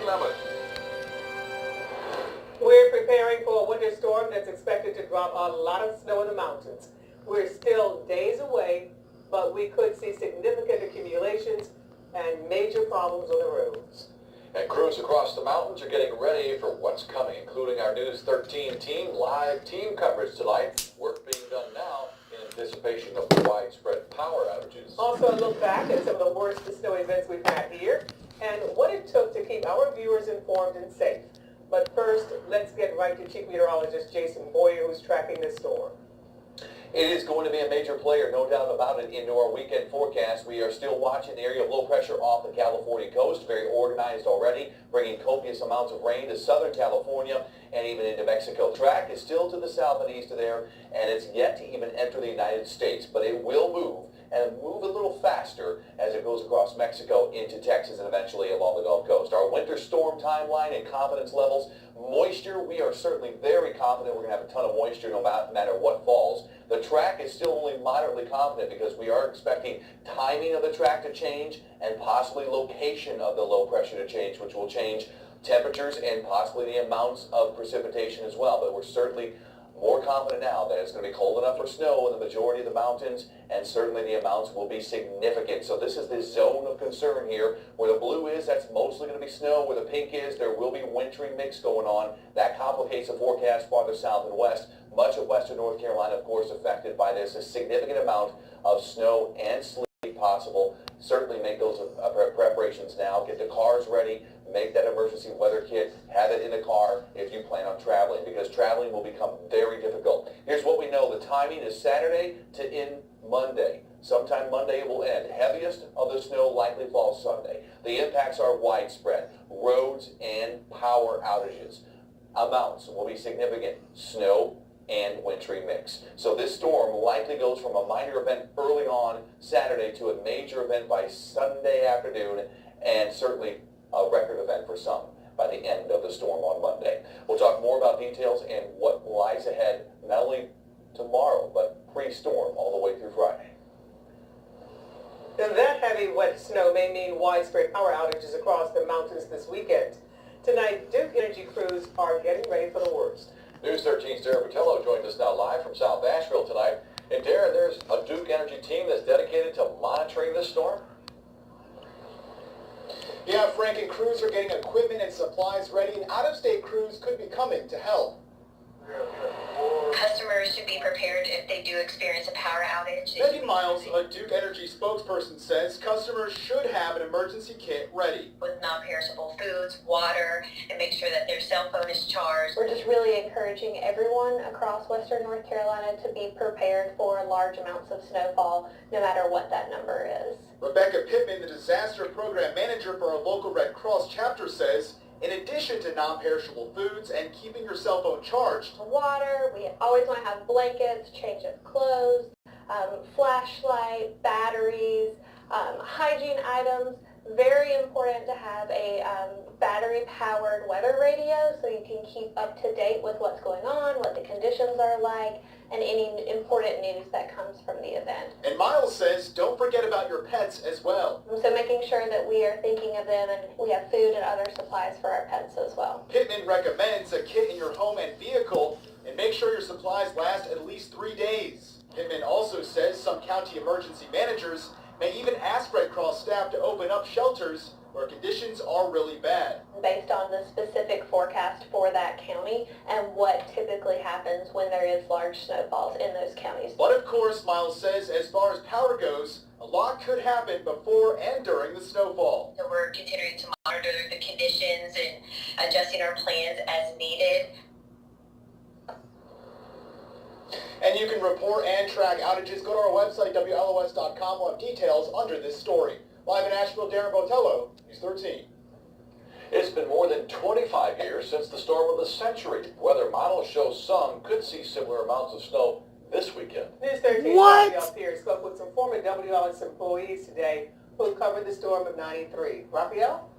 11. We're preparing for a winter storm that's expected to drop a lot of snow in the mountains. We're still days away, but we could see significant accumulations and major problems on the roads. And crews across the mountains are getting ready for what's coming, including our News 13 team. Live team coverage tonight. Work being done now in anticipation of widespread power outages. Also a look back at some of the worst snow events we've had here and what it took to keep our viewers informed and safe. But first, let's get right to Chief Meteorologist Jason Boyer, who's tracking this storm. It is going to be a major player, no doubt about it, into our weekend forecast. We are still watching the area of low pressure off the California coast, very organized already, bringing copious amounts of rain to Southern California and even into Mexico. Track is still to the south and east of there, and it's yet to even enter the United States, but it will move, and move a little faster as it goes across Mexico into Texas and eventually along the Gulf Coast. Our winter storm timeline and confidence levels, moisture, we are certainly very confident we're going to have a ton of moisture no matter what falls. The track is still only moderately confident because we are expecting timing of the track to change and possibly location of the low pressure to change, which will change temperatures and possibly the amounts of precipitation as well. But we're certainly more confident now that it's going to be cold enough for snow in the majority of the mountains, and certainly the amounts will be significant. So this is the zone of concern here. Where the blue is, that's mostly going to be snow. Where the pink is, there will be wintry mix going on. That complicates the forecast farther south and west. Much of western North Carolina, of course, affected by this. A significant amount of snow and sleet possible. Certainly make those preparations now. Get the cars ready. Make that emergency weather kit. Have it in the car if you plan on traveling, because traveling will become very difficult. Here's what we know. The timing is Saturday to end Monday. Sometime Monday it will end. Heaviest of the snow likely falls Sunday. The impacts are widespread. Roads and power outages. Amounts will be significant. Snow and wintry mix. So this storm likely goes from a minor event early on Saturday to a major event by Sunday afternoon, and certainly a record event for some by the end of the storm on Monday. We'll talk more about details and what lies ahead, not only tomorrow, but pre-storm all the way through Friday. And that heavy, wet snow may mean widespread power outages across the mountains this weekend. Tonight, Duke Energy crews are getting ready for the worst. News 13's Darren Botello joins us now live from South Asheville tonight. And Darren, there's a Duke Energy team that's dedicated to monitoring this storm. Yeah, Frank, and crews are getting equipment and supplies ready, and out-of-state crews could be coming to help. Customers should be prepared if they do experience a power outage. Megan Miles, a Duke Energy spokesperson, says customers should have an emergency kit ready. With non-perishable foods, water, and make sure that their cell phone is charged. We're just really encouraging everyone across western North Carolina to be prepared for large amounts of snowfall, no matter what that number is. Rebecca Pittman, the disaster program manager for our local Red Cross chapter, says in addition to non-perishable foods and keeping your cell phone charged, Water, we always want to have blankets, change of clothes, flashlight, batteries, hygiene items. Very important to have a battery-powered weather radio so you can keep up to date with what's going on, what the conditions are like, and any important news that comes from the event. And Miles says don't forget about your pets as well. So making sure that we are thinking of them and we have food and other supplies for our pets as well. Pittman recommends a kit in your home and vehicle, and make sure your supplies last at least 3 days. Pittman also says some county emergency managers may even ask Red Cross staff to open up shelters where conditions are really bad. Based on the specific forecast for that county and what typically happens when there is large snowfalls in those counties. But of course, Miles says, as far as power goes, a lot could happen before and during the snowfall. So we're continuing to monitor the conditions and adjusting our plans as needed. And you can report and track outages. Go to our website, WLOS.com. We'll have details under this story. Live in Asheville, Darren Botello, News 13. It's been more than 25 years since the storm of the century. Weather models show some could see similar amounts of snow this weekend. News 13's Raphael Pierce spoke with some former WLS employees today who covered the storm of '93. Raphael?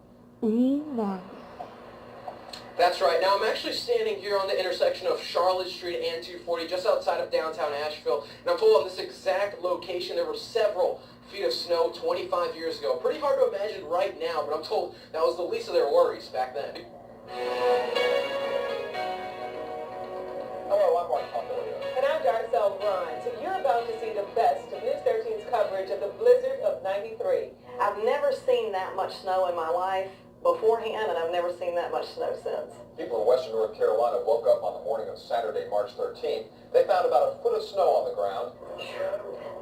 That's right. Now, I'm actually standing here on the intersection of Charlotte Street and 240, just outside of downtown Asheville. And I'm told on this exact location there were several feet of snow 25 years ago. Pretty hard to imagine right now, but I'm told that was the least of their worries back then. Hello, I'm Mark Pontolia. And I'm Darcel Ryan. So you're about to see the best of News 13's coverage of the blizzard of '93. I've never seen that much snow in my life beforehand, and I've never seen that much snow since. People in western North Carolina woke up on the morning of Saturday, March 13th. They found about a foot of snow on the ground.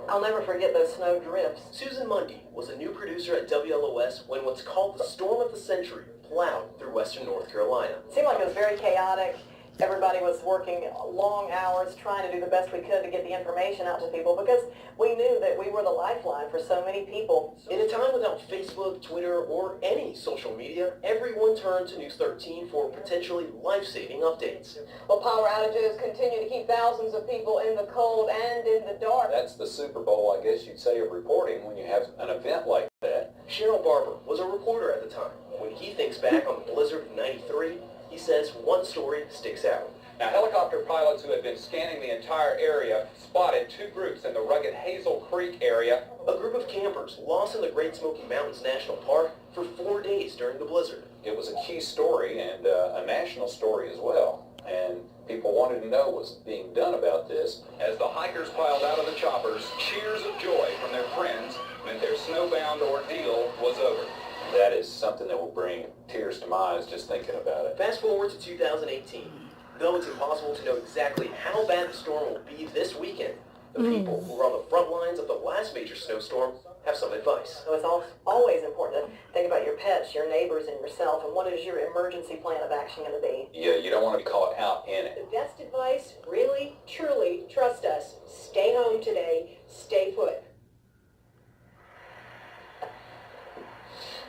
I'll never forget those snow drifts. Susan Mundy was a new producer at WLOS when what's called the storm of the century plowed through western North Carolina. It seemed like it was very chaotic. Everybody was working long hours trying to do the best we could to get the information out to people because we knew that we were the lifeline for so many people. In a time without Facebook, Twitter, or any social media, everyone turned to News 13 for potentially life-saving updates. Well, power outages continue to keep thousands of people in the cold and in the dark. That's the Super Bowl, I guess you'd say, of reporting when you have an event like that. Cheryl Barber was a reporter at the time. When he thinks back on the blizzard of '93, he says one story sticks out. Now, helicopter pilots who had been scanning the entire area spotted two groups in the rugged Hazel Creek area. A group of campers lost in the Great Smoky Mountains National Park for 4 days during the blizzard. It was a key story and a national story as well. And people wanted to know what's being done about this. As the hikers piled out of the choppers, cheers of joy from their friends meant their snowbound ordeal was over. That is something that will bring tears to my eyes just thinking about it. Fast forward to 2018. Though it's impossible to know exactly how bad the storm will be this weekend, the people who were on the front lines of the last major snowstorm have some advice. So it's always important to think about your pets, your neighbors, and yourself, and what is your emergency plan of action going to be? Yeah, you don't want to be caught out in it. The best advice, really, truly, trust us. Stay home today. Stay put.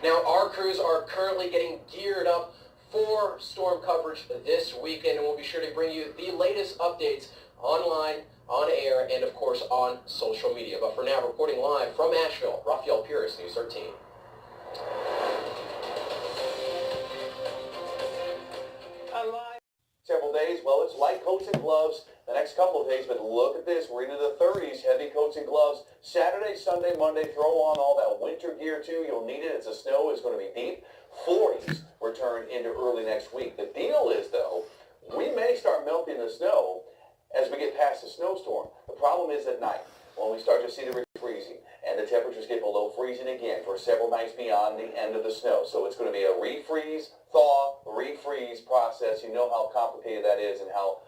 Now, our crews are currently getting geared up for storm coverage this weekend, and we'll be sure to bring you the latest updates online, on air, and of course on social media. But for now, reporting live from Asheville, Rafael Pires, News 13. Several days, well, it's light coats and gloves the next couple of days, but look at this. We're into the 30s, heavy coats and gloves. Saturday, Sunday, Monday, throw on all that winter gear too. You'll need it as the snow is going to be deep. 40s return into early next week. The deal is, though, we may start melting the snow as we get past the snowstorm. The problem is at night, when we start to see the refreezing, and the temperatures get below freezing again for several nights beyond the end of the snow. So it's going to be a refreeze, thaw, refreeze process. You know how complicated that is and how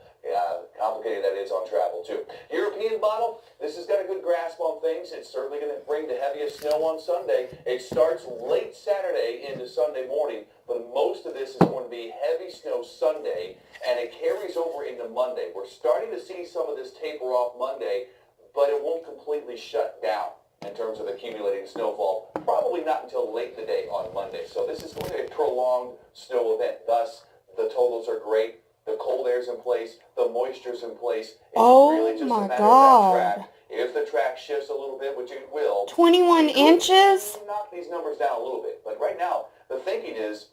complicated that is on travel too. European bottle, this has got a good grasp on things. It's certainly going to bring the heaviest snow on Sunday. It starts late Saturday into Sunday morning, but most of this is going to be heavy snow Sunday, and it carries over into Monday. We're starting to see some of this taper off Monday, but it won't completely shut down in terms of accumulating snowfall, probably not until late in the day on Monday. So this is going to be a prolonged snow event. Thus, the totals are great. The cold air's in place. The moisture's in place. It's really just a matter of that track. If the track shifts a little bit, which it will, 21 inches? Knock these numbers down a little bit. But right now, the thinking is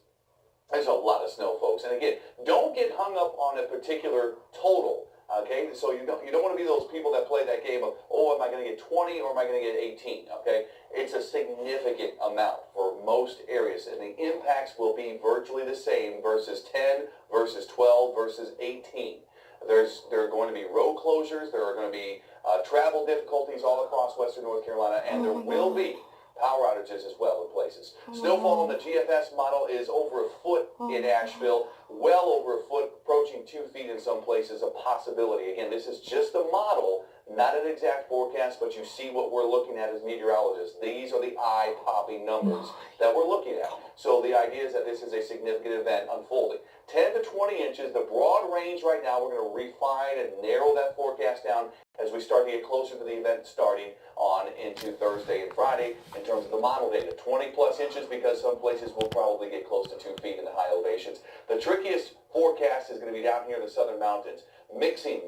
there's a lot of snow, folks. And again, don't get hung up on a particular total. Okay, so you don't want to be those people that play that game of, oh, am I going to get 20 or am I going to get 18? Okay, it's a significant amount for most areas, and the impacts will be virtually the same versus 10, versus 12, versus 18. There are going to be road closures. There are going to be travel difficulties all across western North Carolina, and there will be power outages as well in places. Snowfall on the GFS model is over a foot in Asheville, well over a foot, approaching 2 feet in some places, a possibility. Again, this is just a model, not an exact forecast, but you see what we're looking at as meteorologists. These are the eye-popping numbers that we're looking at. So the idea is that this is a significant event unfolding. 10 to 20 inches, the broad range right now, we're going to refine and narrow that forecast down as we start to get closer to the event starting on into Thursday and Friday in terms of the model data. 20 plus inches because some places will probably get close to 2 feet in the high elevations. The trickiest forecast is going to be down here in the southern mountains. Mixing,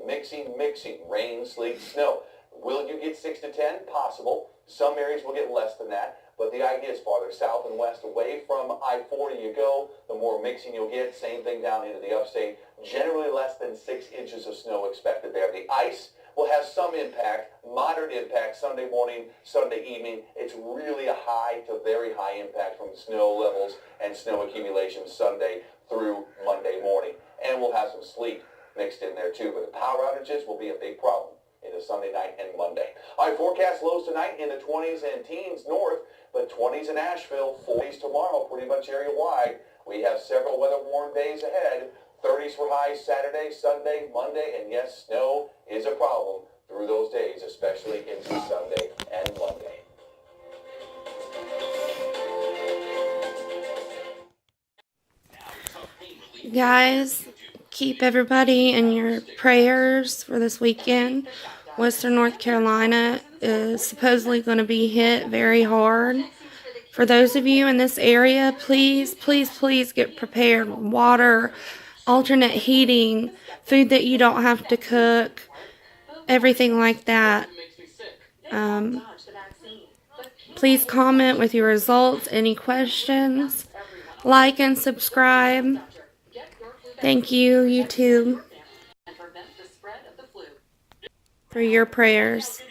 rain, sleet, snow. Will you get 6 to 10? Possible. Some areas will get less than that. But the idea is farther south and west away from I-40 you go, the more mixing you'll get. Same thing down into the upstate. Generally less than 6 inches of snow expected there. The ice will have some impact, moderate impact Sunday morning, Sunday evening. It's really a high to very high impact from snow levels and snow accumulation Sunday through Monday morning. And we'll have some sleet mixed in there too, but the power outages will be a big problem into Sunday night and Monday. All right, forecast lows tonight in the 20s and teens north, but 20s in Asheville, 40s tomorrow, pretty much area-wide. We have several weather-warm days ahead. 30s for highs Saturday, Sunday, Monday, and yes, snow is a problem through those days, especially into Sunday and Monday. Guys, keep everybody in your prayers for this weekend. Western North Carolina is supposedly going to be hit very hard. For those of you in this area, please, please, please get prepared. Water, alternate heating, food that you don't have to cook, everything like that. Please comment with your results, any questions. Like and subscribe. Thank you, YouTube, for your prayers.